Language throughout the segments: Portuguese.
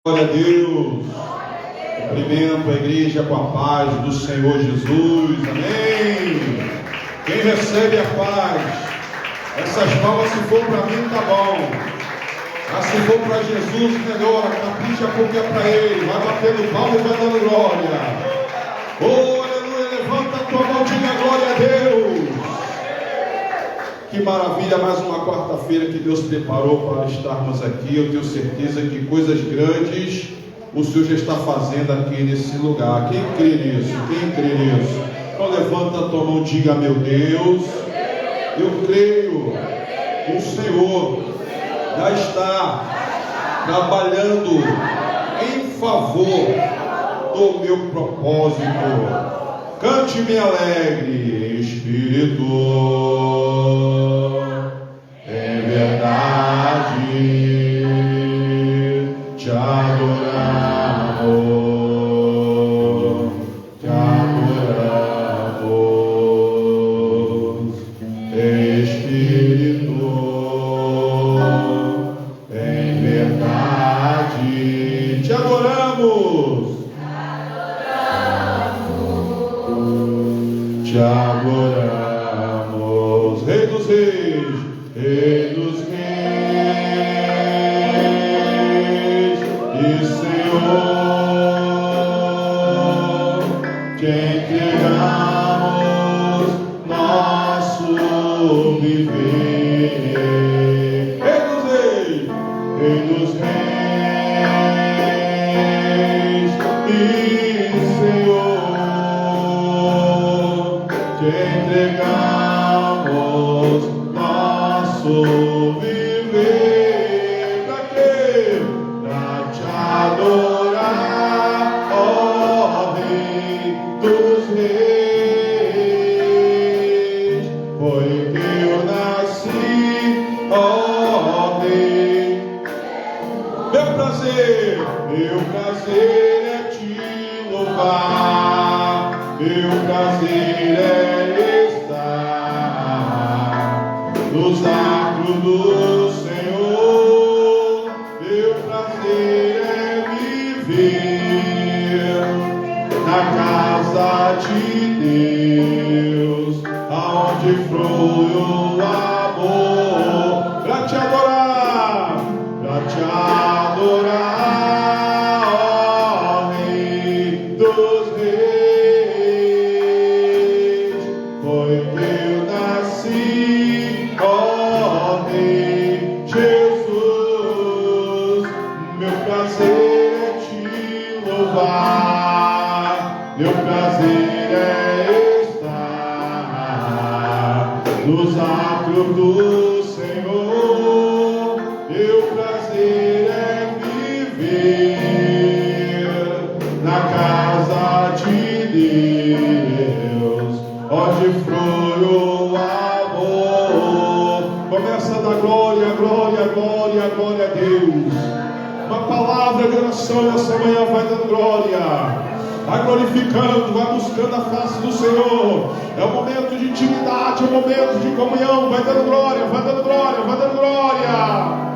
Glória a Deus. Cumprimento a igreja com a paz do Senhor Jesus. Amém. Quem recebe a paz, essas palmas, se for para mim, tá bom. Mas se for para Jesus, melhor. Capricha porque é para Ele. Vai batendo palma e vai dando glória. Oh, aleluia. Levanta a tua mão e diga glória a Deus. Que maravilha, mais uma quarta-feira que Deus preparou para estarmos aqui. Eu tenho certeza que coisas grandes o Senhor já está fazendo aqui nesse lugar. Quem crê nisso? Quem crê nisso? Então levanta a tua mão e diga: meu Deus, eu creio que o Senhor já está trabalhando em favor do meu propósito. Cante-me alegre, Espírito, é verdade, te adoramos, Espírito, é verdade, te adoramos. Te adoramos, Rei dos Reis, Rei dos Reis e Senhor, te entregamos nosso viver. Rei dos Reis, Rei dos Reis e Senhor, te entregamos nosso viver. Pra quê? Pra te adorar, ó Rei dos Reis. Foi que eu nasci, ó Rei. Meu prazer é te louvar. Meu prazer é estar nos atos do Senhor. Meu prazer é viver na casa de Deus, aonde flui o amor. Pra te adorar, pra te adorar, ó Rei dos Reis. Foi que eu nasci, ó Rei Jesus. Meu prazer é te louvar, meu prazer é estar nos atos do Senhor. Meu prazer é viver na casa de Deus, onde flui o amor. Começa a dar glória, glória, glória, glória a Deus. Uma palavra de oração nessa manhã vai dando glória. Vai glorificando, vai buscando a face do Senhor. É um momento de intimidade, é um momento de comunhão. Vai dando glória, vai dando glória, vai dando glória.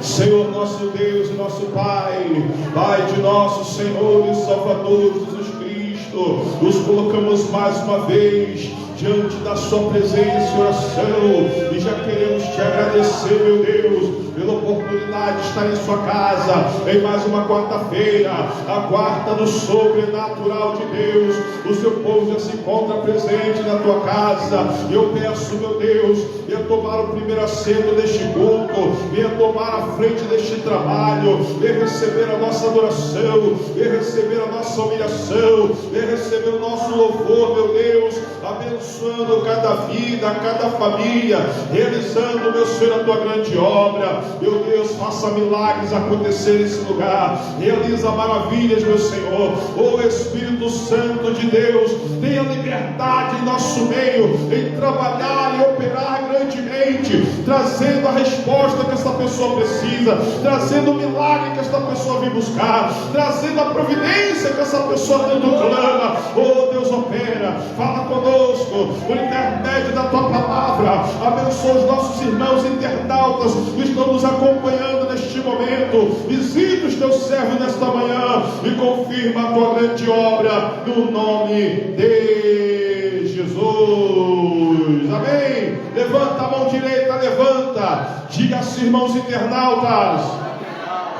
Senhor nosso Deus e nosso Pai, Pai de nosso Senhor e Salvador Jesus Cristo, nos colocamos mais uma vez diante da sua presença e oração, e já queremos te agradecer, meu Deus, pela oportunidade de estar em sua casa em mais uma quarta-feira, a quarta do sobrenatural de Deus. O seu povo já se encontra presente na tua casa, e eu peço, meu Deus, venha tomar o primeiro assento deste culto, venha tomar a frente deste trabalho, venha receber a nossa adoração, venha receber a nossa humilhação, venha receber o nosso louvor, meu Deus, abençoando cada vida, cada família, realizando, meu Senhor, a tua grande obra. Meu Deus, faça milagres acontecer nesse lugar, realiza maravilhas, meu Senhor. Oh Espírito Santo de Deus, tenha liberdade em nosso meio, em trabalhar e operar grandemente, trazendo a resposta que essa pessoa precisa, trazendo o milagre que esta pessoa vem buscar, trazendo a providência que essa pessoa tanto clama. Oh Deus, opera, fala conosco, por intermédio da tua palavra. Abençoa os nossos irmãos internautas que estão nos acompanhando neste momento. Visita os teus servos nesta manhã e confirma a tua grande obra no nome de Jesus. Amém. Levanta a mão direita, levanta. Diga-se, irmãos internautas,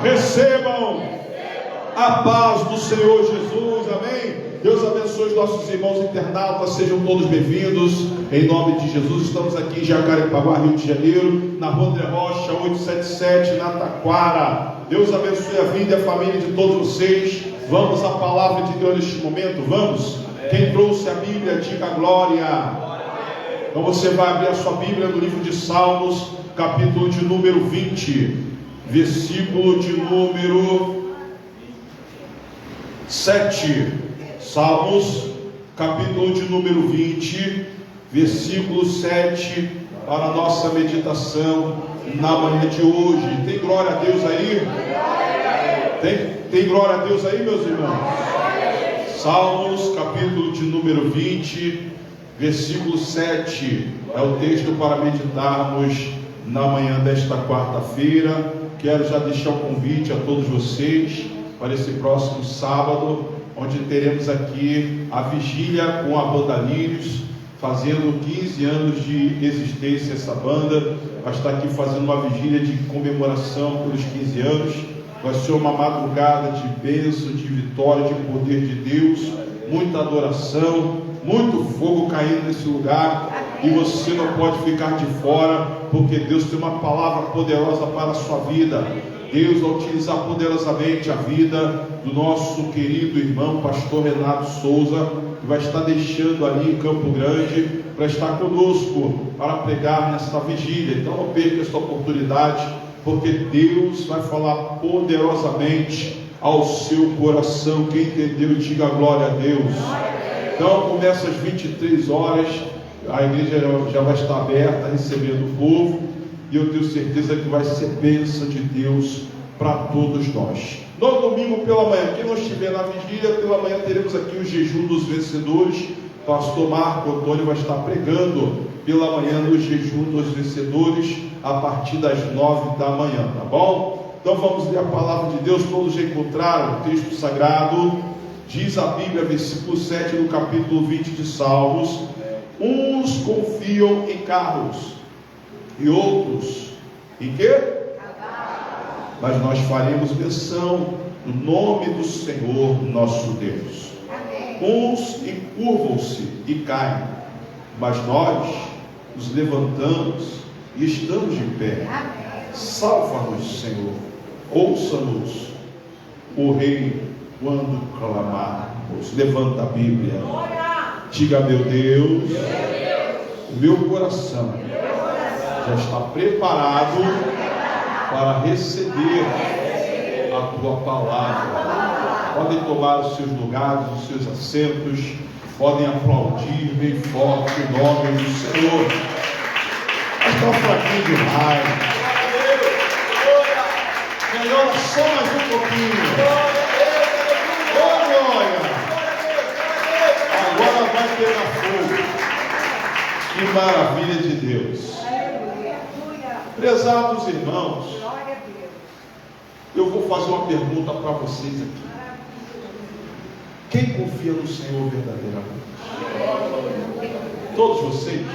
recebam a paz do Senhor Jesus. Amém. Deus abençoe os nossos irmãos internautas, sejam todos bem-vindos, em nome de Jesus. Estamos aqui em Jacarepaguá, Rio de Janeiro, na Rua André Rocha, 877, na Taquara. Deus abençoe a vida e a família de todos vocês. Vamos à palavra de Deus neste momento, vamos? Quem trouxe a Bíblia, diga glória. Então você vai abrir a sua Bíblia no livro de Salmos, capítulo de número 20, versículo de número 7. Salmos, capítulo de número 20, versículo 7, para a nossa meditação na manhã de hoje. Tem glória a Deus aí? Tem glória a Deus aí, meus irmãos? Salmos, capítulo de número 20, versículo 7, é o texto para meditarmos na manhã desta quarta-feira. Quero já deixar o convite a todos vocês para esse próximo sábado, onde teremos aqui a vigília com a banda Lírios, fazendo 15 anos de existência. Essa banda vai estar aqui fazendo uma vigília de comemoração pelos 15 anos. Vai ser uma madrugada de bênção, de vitória, de poder de Deus, muita adoração, muito fogo caindo nesse lugar, e você não pode ficar de fora, porque Deus tem uma palavra poderosa para a sua vida. Deus vai utilizar poderosamente a vida do nosso querido irmão pastor Renato Souza, que vai estar deixando ali em Campo Grande para estar conosco, para pregar nesta vigília. Então não perca esta oportunidade, porque Deus vai falar poderosamente ao seu coração. Quem entendeu, diga glória a Deus. Então começa às 23 horas, a igreja já vai estar aberta, recebendo o povo, e eu tenho certeza que vai ser bênção de Deus para todos nós. No domingo pela manhã, quem não estiver na vigília, pela manhã teremos aqui o jejum dos vencedores. Pastor Marco Antônio vai estar pregando pela manhã no jejum dos vencedores, a partir das 9 da manhã, tá bom? Então vamos ler a palavra de Deus. Todos já encontraram o texto sagrado? Diz a Bíblia, versículo 7 do capítulo 20 de Salmos: uns confiam em carros e outros em quê? Mas nós faremos menção do nome do Senhor nosso Deus. Uns encurvam-se e caem, mas nós nos levantamos e estamos de pé. Salva-nos, Senhor, ouça-nos, o Rei, quando clamarmos. Levanta a Bíblia, diga: meu Deus, o meu coração já está preparado para receber a tua palavra. Podem tomar os seus lugares, os seus assentos, podem aplaudir bem forte o nome do Senhor. Mas está fraquinho demais. Melhora só mais um pouquinho. Oh, glória! Agora vai pegar fogo. Que maravilha de Deus. Prezados irmãos, eu vou fazer uma pergunta para vocês aqui. Quem confia no Senhor verdadeiramente? Todos vocês?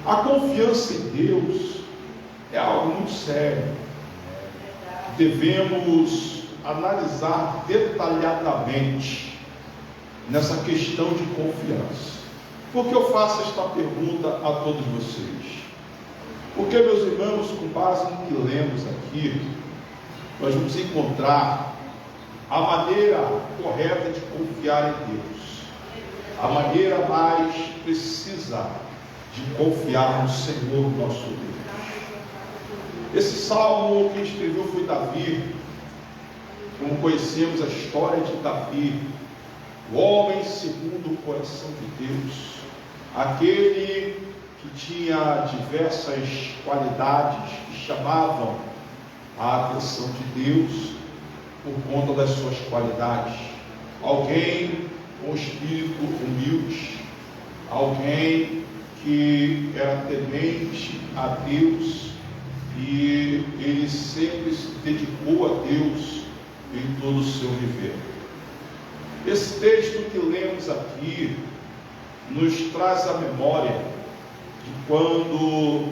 A confiança em Deus é algo muito sério. Devemos analisar detalhadamente nessa questão de confiança. Por que eu faço esta pergunta a todos vocês? Porque, meus irmãos, com base no que lemos aqui, nós vamos encontrar a maneira correta de confiar em Deus, a maneira mais precisa de confiar no Senhor nosso Deus. Esse salmo que escreveu foi Davi. Como conhecemos a história de Davi, o homem segundo o coração de Deus, aquele que tinha diversas qualidades que chamavam a atenção de Deus por conta das suas qualidades. Alguém com espírito humilde, alguém que era temente a Deus e ele sempre se dedicou a Deus em todo o seu viver. Esse texto que lemos aqui nos traz a memória de quando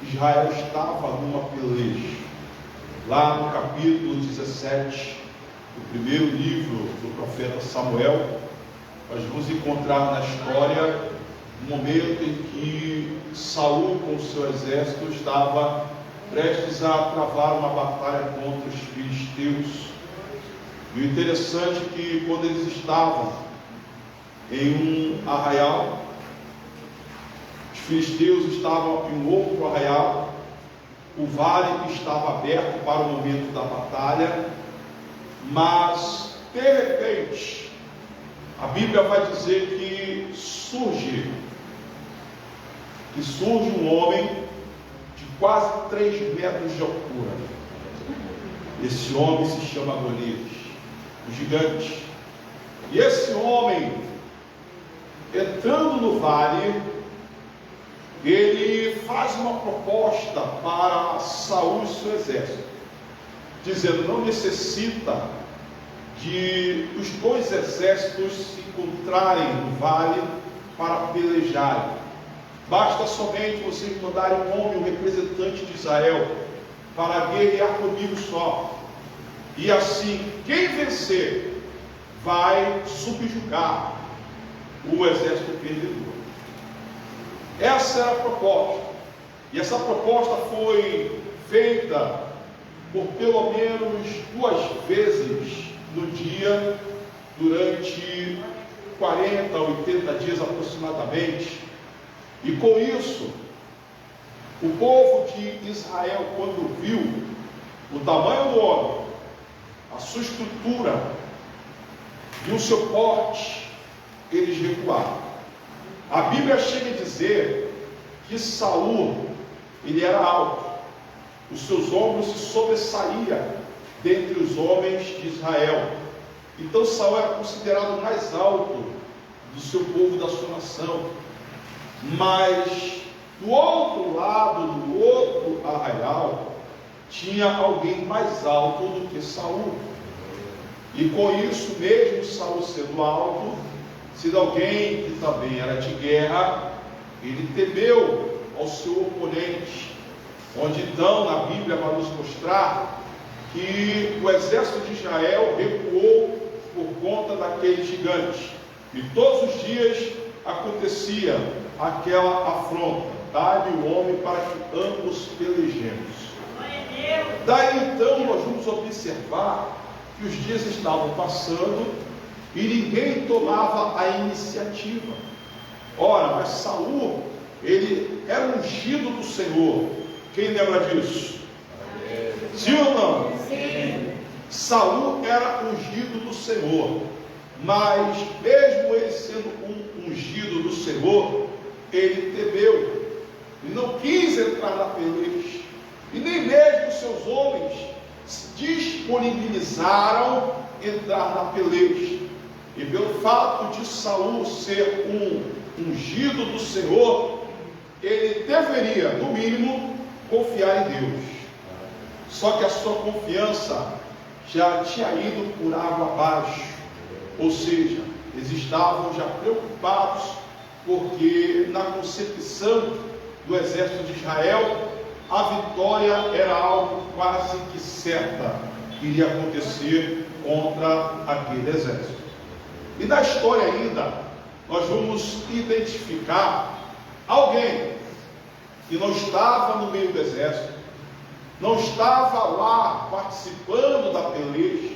Israel estava numa peleja. Lá no capítulo 17 do primeiro livro do profeta Samuel, nós vamos encontrar na história um momento em que Saul com o seu exército estava prestes a travar uma batalha contra os filisteus. E o interessante é que quando eles estavam em um arraial, os filisteus estavam em um outro arraial, o vale estava aberto para o momento da batalha, mas de repente a Bíblia vai dizer que surge um homem de quase 3 metros de altura. Esse homem se chama Golias, o gigante. E esse homem, entrando no vale, ele faz uma proposta para Saul e seu exército, dizendo: não necessita de os 2 exércitos se encontrarem no vale para pelejarem. Basta somente vocês mandarem um homem, um representante de Israel, para guerrear comigo só. E assim, quem vencer vai subjugar o exército perdedor. Essa era a proposta. E essa proposta foi feita por pelo menos 2 vezes no dia, durante 40 a 80 dias aproximadamente. E com isso, o povo de Israel, quando viu o tamanho do homem, a sua estrutura e o seu porte, eles recuaram. A Bíblia chega a dizer que Saul, ele era alto, os seus ombros se sobressaíam dentre os homens de Israel. Então Saul era considerado o mais alto do seu povo, da sua nação. Mas do outro lado, do outro arraial, tinha alguém mais alto do que Saul. E com isso, mesmo Saul sendo alto, sendo alguém que também era de guerra, ele temeu ao seu oponente. Onde então na Bíblia vai nos mostrar que o exército de Israel recuou por conta daquele gigante. E todos os dias acontecia aquela afronta: dá-lhe o homem para que ambos pelejemos. Daí então nós vamos observar que os dias estavam passando e ninguém tomava a iniciativa. Ora, mas Saul, ele era ungido do Senhor. Quem lembra disso? Sim ou não? Sim. Saul era ungido do Senhor, mas mesmo ele sendo um ungido do Senhor, ele temeu e não quis entrar na peleja, e nem mesmo seus homens disponibilizaram entrar na peleja. E pelo fato de Saul ser um ungido do Senhor, ele deveria, no mínimo, confiar em Deus. Só que a sua confiança já tinha ido por água abaixo. Ou seja, eles estavam já preocupados, porque na concepção do exército de Israel, a vitória era algo quase que certa que iria acontecer contra aquele exército. E na história ainda, nós vamos identificar alguém que não estava no meio do exército, não estava lá participando da peleja,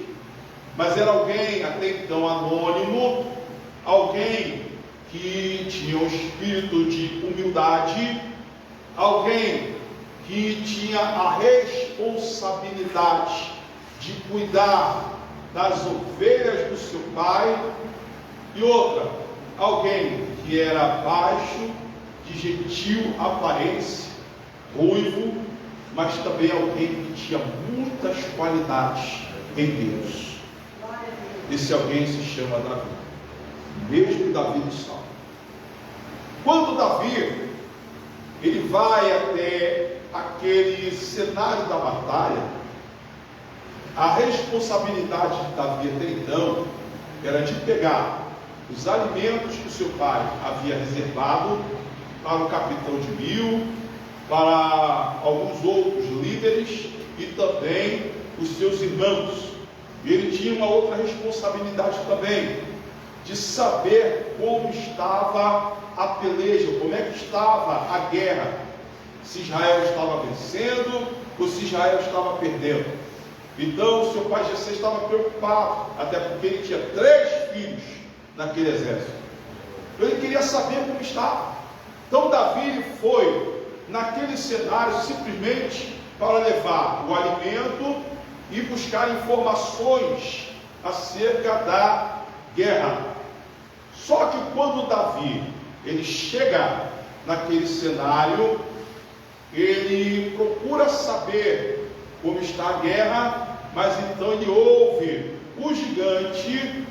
mas era alguém até então anônimo, alguém que tinha um espírito de humildade, alguém que tinha a responsabilidade de cuidar das ovelhas do seu pai, e outra, alguém que era baixo, de gentil aparência, ruivo, mas também alguém que tinha muitas qualidades em Deus. Esse alguém se chama Davi, mesmo Davi de Saul. quando Davi ele vai até aquele cenário da batalha, a responsabilidade de Davi até então era de pegar os alimentos que o seu pai havia reservado para o capitão de 1000, para alguns outros líderes e também os seus irmãos. E ele tinha uma outra responsabilidade também, de saber como estava a peleja, como é que estava a guerra, se Israel estava vencendo ou se Israel estava perdendo. Então o seu pai Jessé estava preocupado, até porque ele tinha 3 filhos naquele exército. Então ele queria saber como estava. Então Davi foi naquele cenário simplesmente para levar o alimento e buscar informações acerca da guerra. Só que quando Davi ele chega naquele cenário, ele procura saber como está a guerra, mas então ele ouve o gigante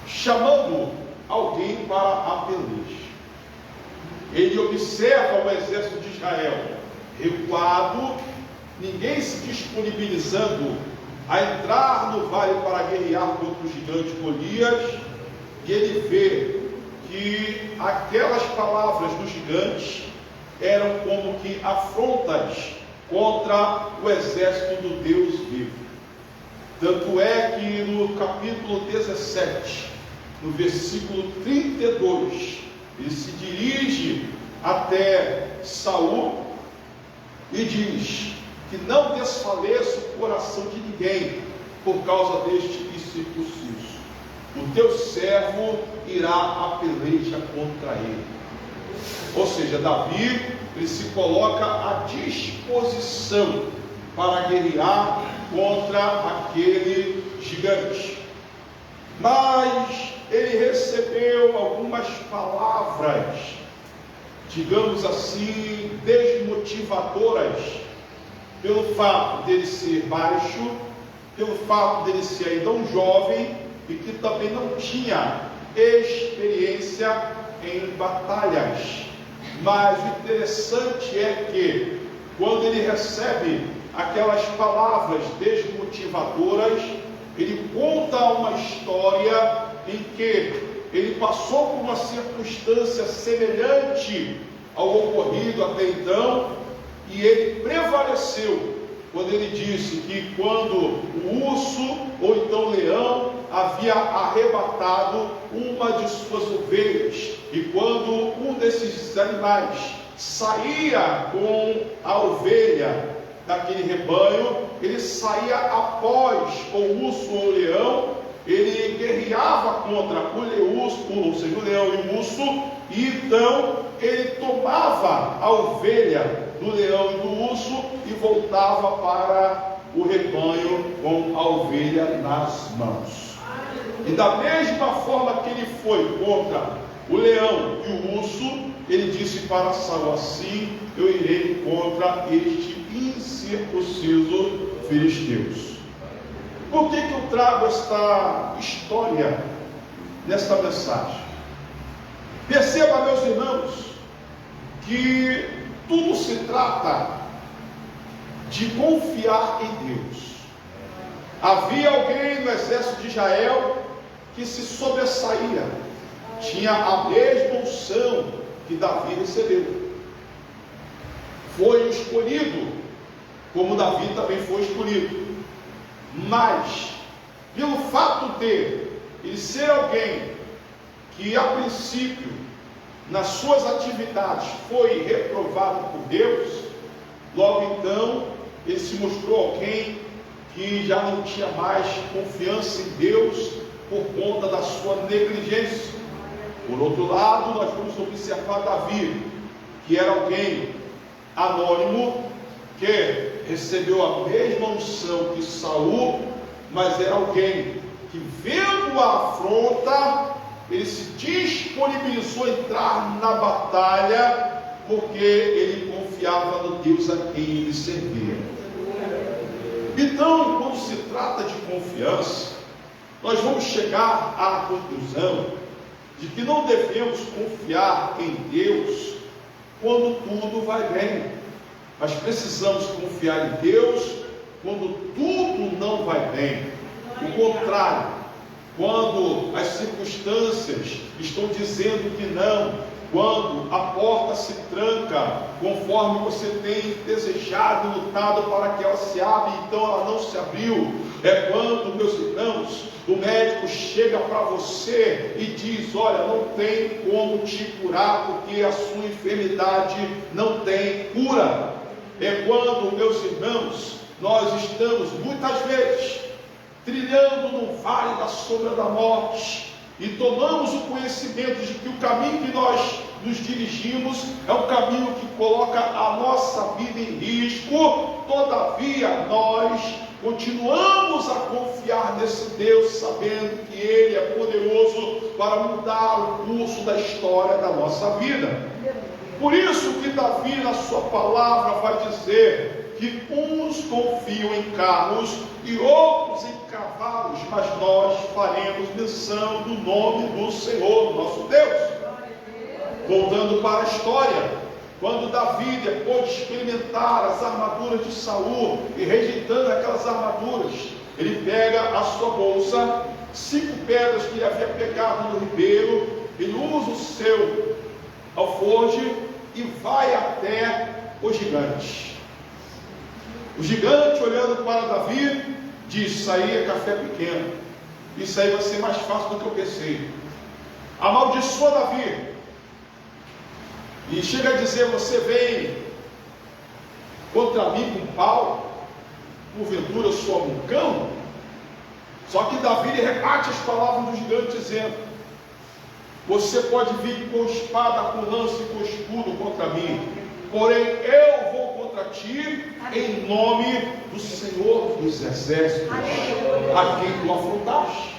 chamando alguém para a peleja. Ele observa o exército de Israel recuado, ninguém se disponibilizando a entrar no vale para guerrear contra o gigante Golias, e ele vê que aquelas palavras do gigante eram como que afrontas contra o exército do Deus vivo. Tanto é que no capítulo 17, no versículo 32, ele se dirige até Saul e diz que não desfaleça o coração de ninguém por causa deste incircunciso. O teu servo irá a peleja contra ele. Ou seja, Davi ele se coloca à disposição para guerrear contra aquele gigante. Mas ele recebeu algumas palavras, digamos assim, desmotivadoras, pelo fato dele ser baixo, pelo fato dele ser ainda um jovem e que também não tinha experiência em batalhas. Mas o interessante é que quando ele recebe aquelas palavras desmotivadoras, ele conta uma história em que ele passou por uma circunstância semelhante ao ocorrido até então, e ele prevaleceu quando ele disse que quando o urso ou então o leão havia arrebatado uma de suas ovelhas, e quando um desses animais saía com a ovelha daquele rebanho, ele saía após o urso ou o leão, ele guerreava contra ou seja, o leão e o urso, e então ele tomava a ovelha do leão e do urso e voltava para o rebanho com a ovelha nas mãos. E da mesma forma que ele foi contra o leão e o urso, ele disse para Saul: assim eu irei contra este incircunciso filisteu. Por que eu trago esta história nesta mensagem? Perceba, meus irmãos, que tudo se trata de confiar em Deus. Havia alguém no exército de Israel que se sobressaía, tinha a mesma unção que Davi recebeu, foi escolhido, como Davi também foi escolhido. Mas, pelo fato de ele ser alguém que a princípio, nas suas atividades, foi reprovado por Deus, logo então, ele se mostrou alguém que já não tinha mais confiança em Deus por conta da sua negligência. Por outro lado, nós vamos observar Davi, que era alguém anônimo, que recebeu a mesma unção que Saul, mas era alguém que, vendo a afronta, ele se disponibilizou a entrar na batalha, porque ele confiava no Deus a quem ele servia. Então, quando se trata de confiança, nós vamos chegar à conclusão de que não devemos confiar em Deus quando tudo vai bem, mas precisamos confiar em Deus quando tudo não vai bem. O contrário, quando as circunstâncias estão dizendo que não, quando a porta se tranca, conforme você tem desejado e lutado para que ela se abra, então ela não se abriu. É quando, meus irmãos, o médico chega para você e diz: olha, não tem como te curar, porque a sua enfermidade não tem cura. É quando, meus irmãos, nós estamos muitas vezes trilhando no vale da sombra da morte, e tomamos o conhecimento de que o caminho que nós nos dirigimos é um caminho que coloca a nossa vida em risco. Todavia nós continuamos a confiar nesse Deus, sabendo que Ele é poderoso para mudar o curso da história da nossa vida. Por isso que Davi, na sua palavra, vai dizer que uns confiam em carros e outros em cavalos, mas nós faremos menção do nome do Senhor, nosso Deus. Voltando para a história, quando Davi, depois de experimentar as armaduras de Saul e rejeitando aquelas armaduras, ele pega a sua bolsa, 5 pedras que ele havia pegado no ribeiro, ele usa o seu alforje e vai até o gigante. O gigante, olhando para Davi, diz: isso aí é café pequeno, isso aí vai ser mais fácil do que eu pensei. Amaldiçoa Davi e chega a dizer: você vem contra mim com pau, porventura eu sou um cão? Só que Davi rebate as palavras do gigante, dizendo: você pode vir com espada, com lança e com escudo contra mim, porém eu vou contra ti em nome do Senhor dos Exércitos, a quem tu afrontaste.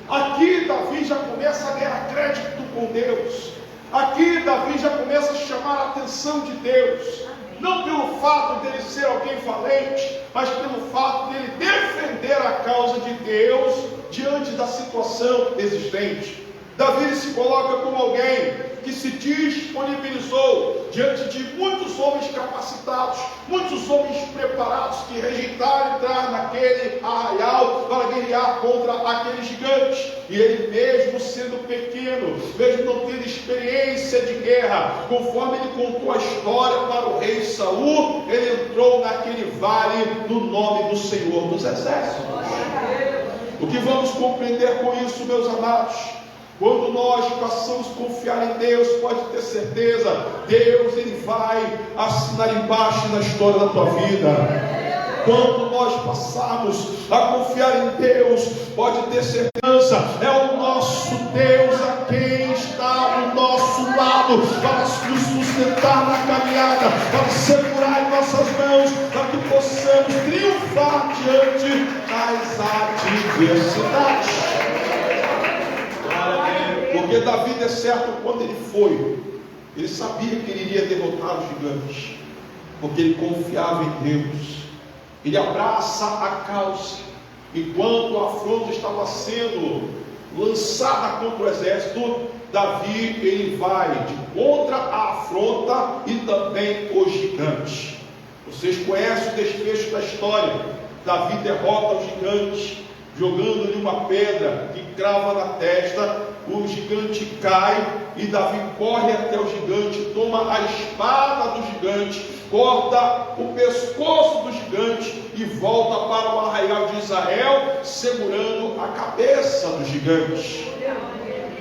Aqui Davi já começa a ganhar crédito com Deus. Aqui Davi já começa a chamar a atenção de Deus, não pelo fato dele ser alguém valente, mas pelo fato dele defender a causa de Deus diante da situação existente. Davi se coloca como alguém que se disponibilizou diante de muitos homens capacitados, muitos homens preparados que rejeitaram entrar naquele arraial para guerrear contra aquele gigante. E ele, mesmo sendo pequeno, mesmo não tendo experiência de guerra, conforme ele contou a história para o rei Saul, ele entrou naquele vale no nome do Senhor dos Exércitos. O que vamos compreender com isso, meus amados? Quando nós passamos a confiar em Deus, pode ter certeza, Deus ele vai assinar embaixo na história da tua vida. Quando nós passarmos a confiar em Deus, pode ter certeza, é o nosso Deus a quem está do nosso lado, para nos sustentar na caminhada, para segurar em nossas mãos, para que possamos triunfar diante das adversidades. Porque Davi, de certo, quando ele foi, ele sabia que ele iria derrotar os gigantes, porque ele confiava em Deus. Ele abraça a causa, enquanto a afronta estava sendo lançada contra o exército, Davi ele vai de contra a afronta e também os gigantes. Vocês conhecem o desfecho da história. Davi derrota os gigantes, jogando-lhe uma pedra que crava na testa. O gigante cai e Davi corre até o gigante, toma a espada do gigante, corta o pescoço do gigante e volta para o arraial de Israel, segurando a cabeça do gigante.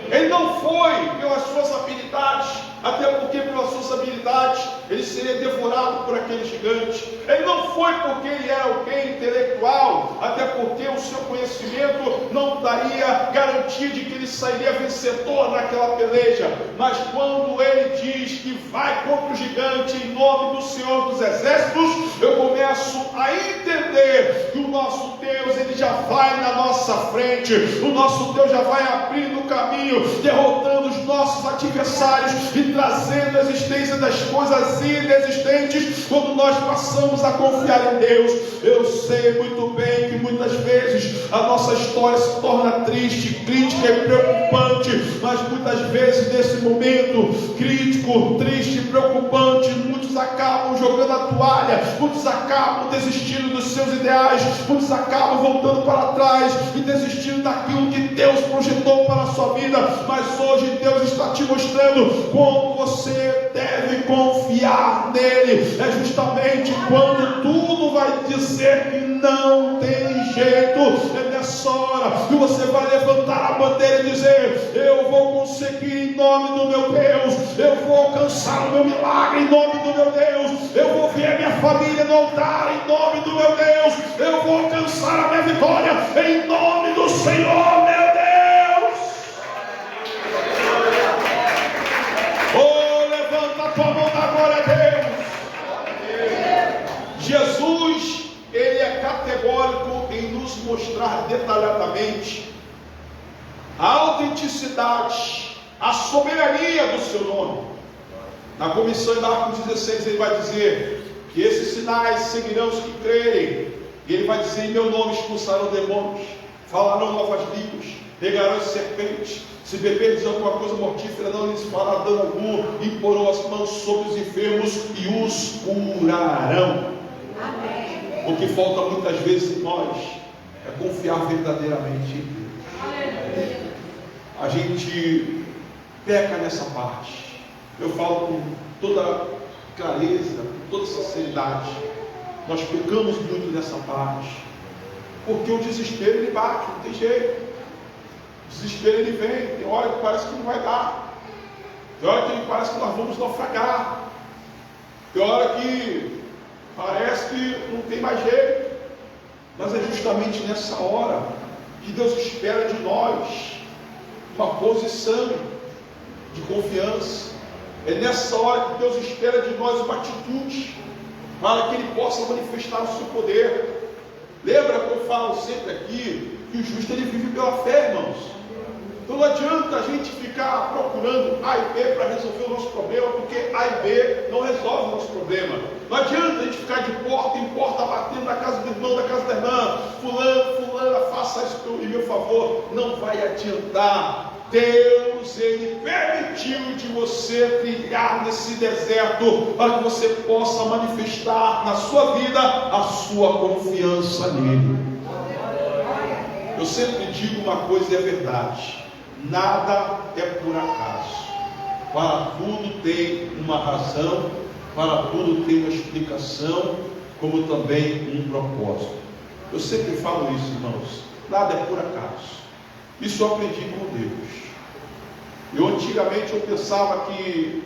Ele não foi pelas suas habilidades, até porque pelas suas habilidades ele seria devorado por aquele gigante. Ele não foi porque ele era alguém intelectual, até porque o seu conhecimento não daria garantia de que ele sairia vencedor naquela peleja. Mas quando ele diz que vai contra o gigante em nome do Senhor dos Exércitos, eu começo a entender que o nosso Deus ele já vai na nossa frente, o nosso Deus já vai abrindo o caminho, derrotando os nossos adversários e trazendo a existência das coisas inexistentes. Quando nós passamos a confiar em Deus, eu sei muito bem que muitas vezes vezes a nossa história se torna triste, crítica e preocupante, mas muitas vezes nesse momento crítico, triste, preocupante, muitos acabam jogando a toalha, muitos acabam desistindo dos seus ideais, muitos acabam voltando para trás e desistindo daquilo que Deus projetou para a sua vida. Mas hoje Deus está te mostrando como você deve confiar nele. É justamente quando tudo vai dizer que não tem jeito, é nessa hora que você vai levantar a bandeira e dizer: eu vou conseguir em nome do meu Deus, eu vou alcançar o meu milagre em nome do meu Deus, eu vou ver a minha família no altar em nome do meu Deus, eu vou alcançar a minha vitória em nome do Senhor meu Deus. Oh, levanta a tua mão na glória a Deus. Jesus, ele é categórico em nos mostrar detalhadamente a autenticidade, a soberania do seu nome. Na comissão de Marcos 16 ele vai dizer que esses sinais seguirão os que crerem, e ele vai dizer: em meu nome expulsarão demônios, falarão novas línguas, pegarão as serpentes, se beberdes alguma coisa mortífera não lhes fará dano algum, imporão as mãos sobre os enfermos e os curarão. Amém. O que falta muitas vezes em nós é confiar verdadeiramente em Deus. A gente peca nessa parte. Eu falo com toda clareza, com toda sinceridade. Nós pecamos muito nessa parte, porque o desespero ele bate, não tem jeito. O desespero ele vem, tem hora que parece que não vai dar, tem hora que parece que nós vamos naufragar, tem hora que parece que não tem mais jeito. Mas é justamente nessa hora que Deus espera de nós uma posição de confiança. É nessa hora que Deus espera de nós uma atitude, para que Ele possa manifestar o seu poder. Lembra que eu falo sempre aqui que o justo ele vive pela fé, irmãos. Então não adianta a gente ficar procurando A e B para resolver o nosso problema, porque A e B não resolve o nosso problema. Não adianta a gente ficar de porta em porta batendo na casa do irmão, na casa da irmã, fulana, faça isso em meu favor. Não vai adiantar. Deus, Ele permitiu de você trilhar nesse deserto para que você possa manifestar na sua vida a sua confiança nele. Eu sempre digo uma coisa e é verdade: nada é por acaso. Para tudo tem uma razão, para tudo tem uma explicação, como também um propósito. Eu sempre falo isso, irmãos: nada é por acaso. Isso eu aprendi com Deus. Antigamente eu pensava que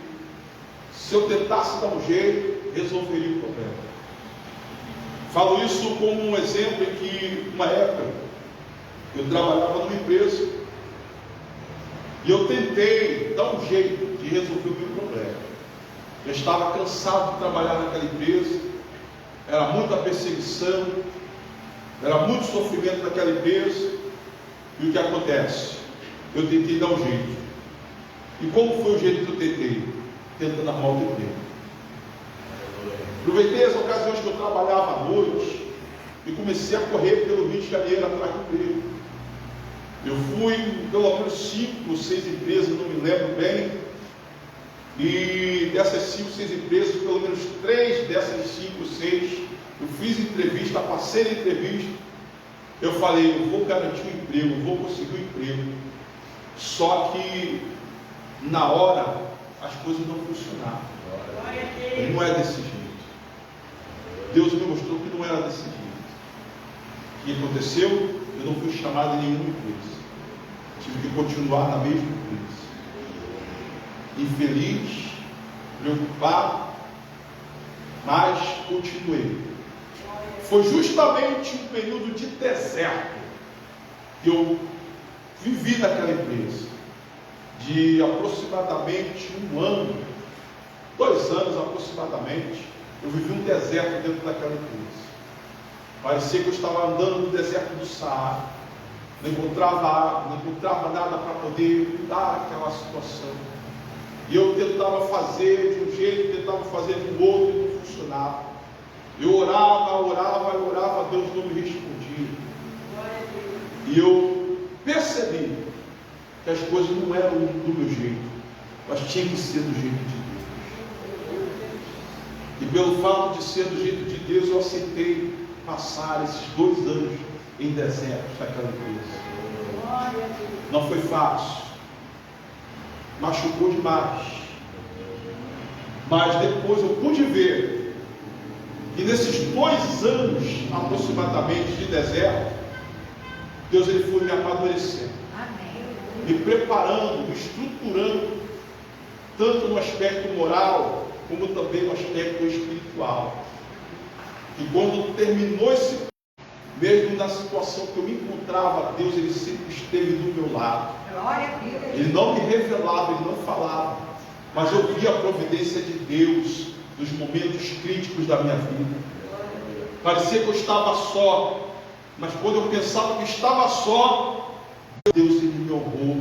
se eu tentasse dar um jeito, resolveria o problema. Falo isso como um exemplo em que, uma época, eu trabalhava numa empresa e eu tentei dar um jeito de resolver o meu problema. Eu estava cansado de trabalhar naquela empresa, era muita perseguição, era muito sofrimento naquela empresa. E o que acontece? Eu tentei dar um jeito. E como foi o jeito que eu tentei? Tentando arrumar o emprego. Aproveitei as ocasiões que eu trabalhava à noite e comecei a correr pelo Rio de Janeiro atrás do emprego. Eu fui em pelo menos 5 ou 6 empresas, não me lembro bem. E dessas 5 ou 6 empresas, pelo menos 3 dessas 5 ou 6, eu fiz entrevista, passei na entrevista. Eu falei: eu vou garantir um emprego, eu vou conseguir um emprego. Só que na hora as coisas não funcionaram. E não é desse jeito. Deus me mostrou que não era desse jeito. O que aconteceu? Eu não fui chamado em nenhuma empresa. Tive que continuar na mesma empresa. Infeliz, preocupado, mas continuei. Foi justamente um período de deserto que eu vivi naquela empresa, de aproximadamente 1 ano, 2 anos aproximadamente. Eu vivi um deserto dentro daquela empresa. Parecia que eu estava andando no deserto do Saara, não encontrava água, não encontrava nada para poder mudar aquela situação. E eu tentava fazer de um jeito, tentava fazer de outro, e não funcionava. Eu orava, Deus não me respondia. E eu percebi que as coisas não eram do meu jeito, mas tinha que ser do jeito de Deus. E pelo fato de ser do jeito de Deus, eu aceitei passar esses 2 anos em deserto naquela igreja. Não foi fácil, machucou demais, mas depois eu pude ver que nesses 2 anos aproximadamente de deserto, Deus ele foi me amadurecendo, me preparando, me estruturando, tanto no aspecto moral, como também no aspecto espiritual. E quando terminou esse, mesmo na situação que eu me encontrava, Deus ele sempre esteve do meu lado. Ele não me revelava, ele não falava, mas eu via a providência de Deus nos momentos críticos da minha vida. Parecia que eu estava só, mas quando eu pensava que estava só, Deus ele me honrou.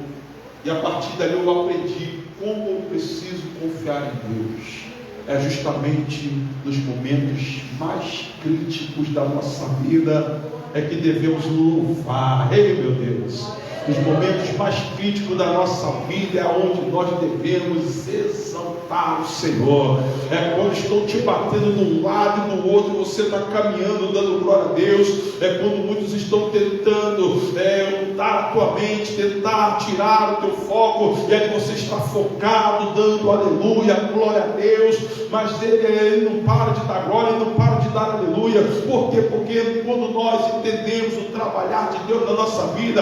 E a partir dali eu aprendi como eu preciso confiar em Deus. É justamente nos momentos mais críticos da nossa vida é que devemos louvar. Ei, meu Deus! Nos momentos mais críticos da nossa vida é onde nós devemos exaltar o Senhor. É quando estão te batendo de um lado e do outro, você está caminhando, dando glória a Deus. É quando muitos estão tentando mudar a tua mente, tentar tirar o teu foco, e aí você está focado, dando aleluia, glória a Deus, mas ele não para de dar glória, ele não para de dar aleluia. Por quê? Porque quando nós entendemos o trabalhar de Deus na nossa vida,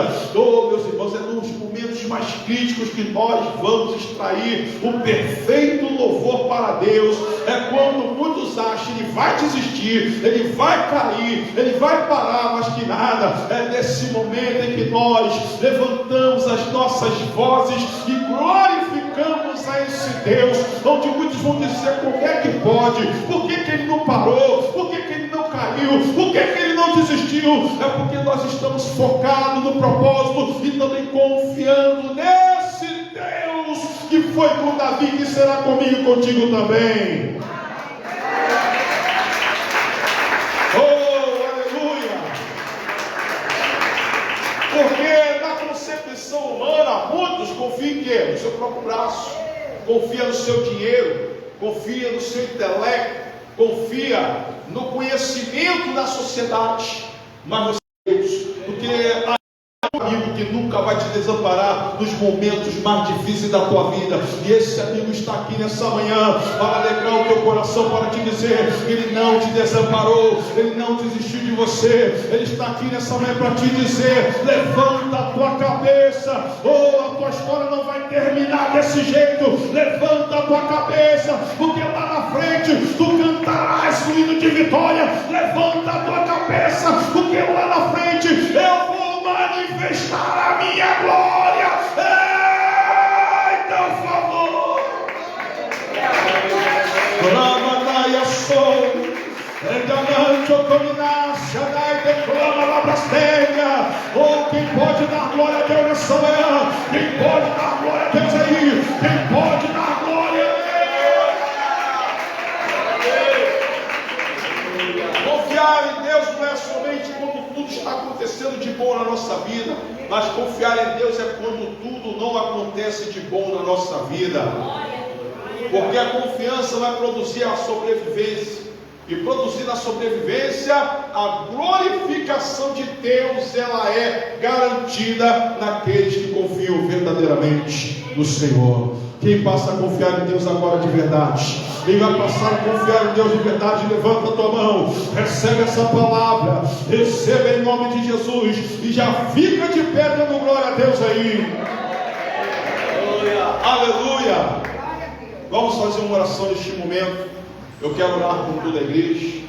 meus irmãos, é nos momentos mais críticos que nós vamos extrair o perfeito louvor para Deus. É quando muitos acham que ele vai desistir, ele vai cair, ele vai parar, mas que nada. É nesse momento em que nós levantamos as nossas vozes e glorificamos a esse Deus, onde muitos vão dizer: como é que pode? Por que ele não parou? Por que ele não caiu? Por que ele não desistiu? É porque nós estamos focados no propósito e também confiando nesse Deus que foi com Davi, que será comigo e contigo também. Oh, aleluia! Porque na concepção humana, muitos confiam em quê? No seu próprio braço, confia no seu dinheiro, confia no seu intelecto, confia no conhecimento da sociedade. Mas você, Deus, porque um amigo que nunca vai te desamparar nos momentos mais difíceis da tua vida, e esse amigo está aqui nessa manhã para alegrar o teu coração, para te dizer: ele não te desamparou, ele não desistiu de você. Ele está aqui nessa manhã para te dizer: levanta a tua cabeça, a tua história não vai terminar desse jeito. Levanta a tua cabeça, porque lá na frente tu cantarás o hino de vitória. Levanta a tua cabeça, porque lá na frente eu vou manifestar a minha glória. Então, por favor, Ramadaia sou, Enganante ou dominância, declama lá brastega. Oh, quem pode dar glória a Deus nessa manhã? Quem pode dar glória a Deus aí? Quem pode dar glória a Deus? Confiar em Deus não é somente quando tudo está acontecendo de bom na nossa vida, mas confiar em Deus é quando tudo não acontece de bom na nossa vida. Porque a confiança vai produzir a sobrevivência, e produzir a sobrevivência, a glorificação de Deus, ela é garantida naqueles que confiam verdadeiramente no Senhor. Quem passa a confiar em Deus agora de verdade? Quem vai passar a confiar em Deus de verdade? Levanta a tua mão, recebe essa palavra, receba em nome de Jesus, e já fica de pé dando glória a Deus aí. Aleluia, aleluia. Vamos fazer uma oração neste momento. Eu quero orar por toda a igreja.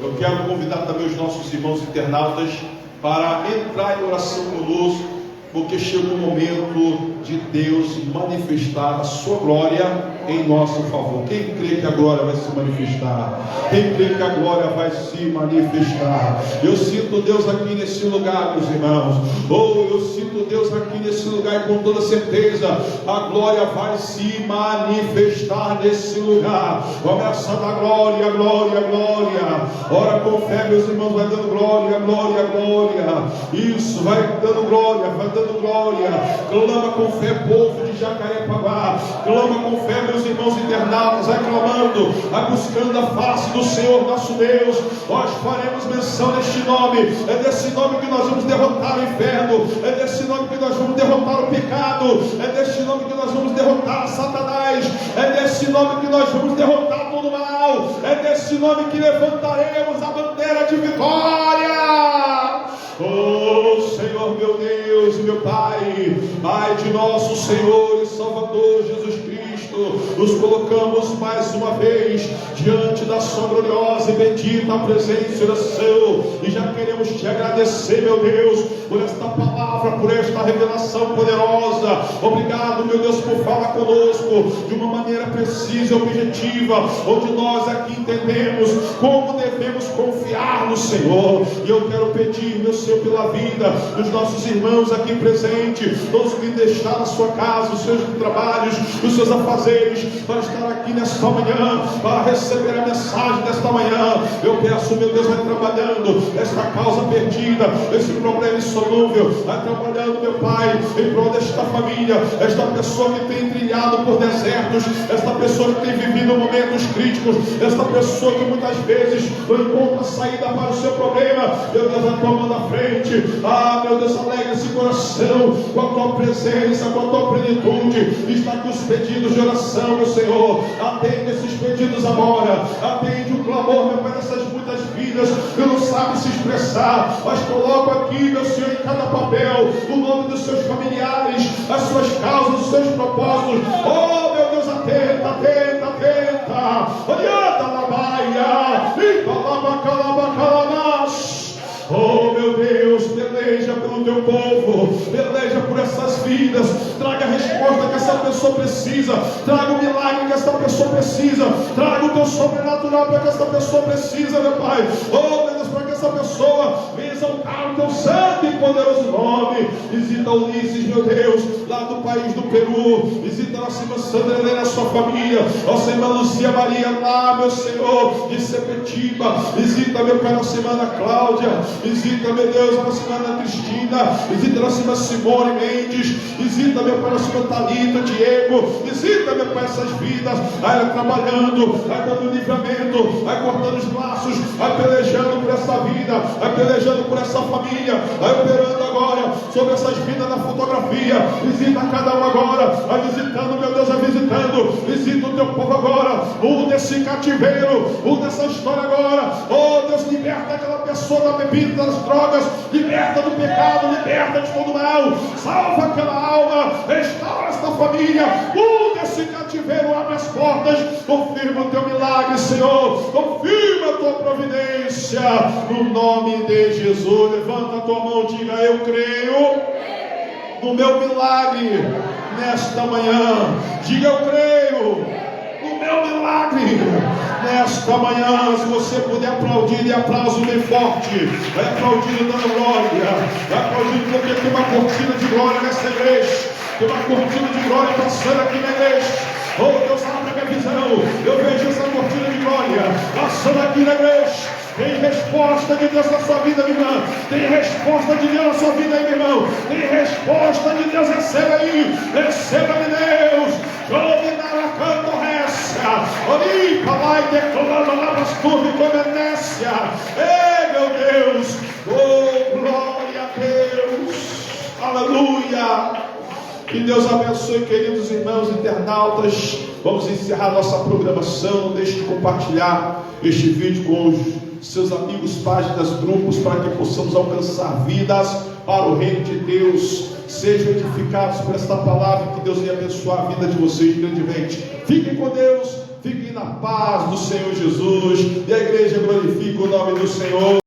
Eu quero convidar também os nossos irmãos internautas para entrar em oração conosco, porque chegou o momento de Deus manifestar a sua glória em nosso favor. Quem crê que a glória vai se manifestar? Quem crê que a glória vai se manifestar? Eu sinto Deus aqui nesse lugar, meus irmãos. Eu sinto Deus aqui nesse lugar, e com toda certeza a glória vai se manifestar nesse lugar. Começa a dar glória, glória, glória. Ora com fé, meus irmãos, vai dando glória, glória, glória. Isso, vai dando glória, vai dando glória. Clama com fé, povo de Jacarepaguá. Clama com fé, meus irmãos internautas, vai clamando, vai buscando a face do Senhor nosso Deus. Nós faremos menção deste nome. É desse nome que nós vamos derrotar o inferno. É desse nome que nós vamos derrotar o pecado. É desse nome que nós vamos derrotar Satanás. É desse nome que nós vamos derrotar todo o mal. É desse nome que levantaremos a bandeira de vitória. Oh Senhor, meu Deus e meu Pai, Pai de nosso Senhor e Salvador Jesus Cristo, nos colocamos mais uma vez diante da sua gloriosa e bendita presença e oração, e já queremos te agradecer, meu Deus, por esta palavra, por esta revelação poderosa. Obrigado, meu Deus, por falar conosco de uma maneira precisa e objetiva, onde nós aqui entendemos como devemos confiar no Senhor. E eu quero pedir, meu Senhor, pela vida dos nossos irmãos aqui presentes, todos que deixaram a sua casa, os seus trabalhos, os seus afazeres, para estar aqui nesta manhã, para receber a mensagem desta manhã. Eu peço, meu Deus, vai trabalhando esta causa perdida, esse problema insolúvel, vai trabalhando, meu Pai, em prol desta família, esta pessoa que tem trilhado por desertos, esta pessoa que tem vivido momentos críticos, esta pessoa que muitas vezes não encontra saída para o seu problema. Meu Deus, vai tomando a frente. Meu Deus, alegra esse coração com a tua presença, com a tua plenitude. Está aqui os pedidos de oração, meu Senhor. Atende esses pedidos agora. Atende o clamor, meu Pai, dessas muitas vidas que não sabem se expressar, mas coloco aqui, meu Senhor, em cada papel o nome dos seus familiares, as suas causas, os seus propósitos. Oh, meu Deus, atenta, atenta, atenta. Orienta na baia, limpa lava calabacalamas. Oh, meu Deus, peleja pelo teu povo, peleja por essas vidas, traga a resposta que essa pessoa precisa, traga o milagre que essa pessoa precisa, traga o teu sobrenatural para que essa pessoa precisa, meu Pai. Oh, meu Deus, para que essa pessoa venha exaltar o teu santo e poderoso nome. Visita Ulisses, meu Deus, lá do país do Peru. Visita nossa irmã Sandra Helena, a sua família, nossa irmã Lucia Maria lá, meu Senhor, de Sepetiba. Visita, meu Pai, nossa irmã Ana Cláudia. Visita, meu Deus, a nossa irmã Ana Cristina. Visita a nossa irmã Simone Mendes. Visita, meu Pai, nossa irmã Thalita, Diego. Visita, meu Pai, essas vidas. Vai ela trabalhando, vai dando livramento, vai cortando os laços, vai pelejando por essa vida, vai pelejando por essa família, vai operando agora sobre essas vidas na fotografia. Visita cada um agora, vai visitando, meu Deus, vai visitando. Visita o teu povo agora, desse cativeiro, dessa história agora. Oh, Deus, liberta aquela pessoa da bebida, das drogas, liberta do pecado, liberta de todo mal, salva aquela alma, restaura esta família, desse cativeiro, abre as portas, confirma o teu milagre, Senhor, confirma a tua providência, no nome de Jesus. Levanta a tua mão, diga: eu creio no meu milagre nesta manhã. Diga: eu creio no meu milagre nesta manhã. Se você puder aplaudir, e aplauso bem forte, vai aplaudindo, dando glória, vai aplaudindo, porque tem uma cortina de glória nessa igreja, tem uma cortina de glória passando aqui na igreja. Oh, Deus, abre a minha visão, eu vejo essa cortina de glória passando aqui na igreja. Tem resposta de Deus na sua vida, minha irmã. Tem resposta de Deus na sua vida aí, meu irmão. Tem resposta de Deus. Receba aí, receba de Deus. Jove na canto resta, oripa lá e declama lá nas turmas e comernécia. Ei, meu Deus, oh, glória a Deus, aleluia. Que Deus abençoe, queridos irmãos internautas. Vamos encerrar nossa programação. Não deixe de compartilhar este vídeo com os seus amigos, páginas, grupos, para que possamos alcançar vidas para o reino de Deus. Sejam edificados por esta palavra, que Deus venha abençoar a vida de vocês grandemente. Fiquem com Deus, fiquem na paz do Senhor Jesus, e a igreja glorifica o nome do Senhor.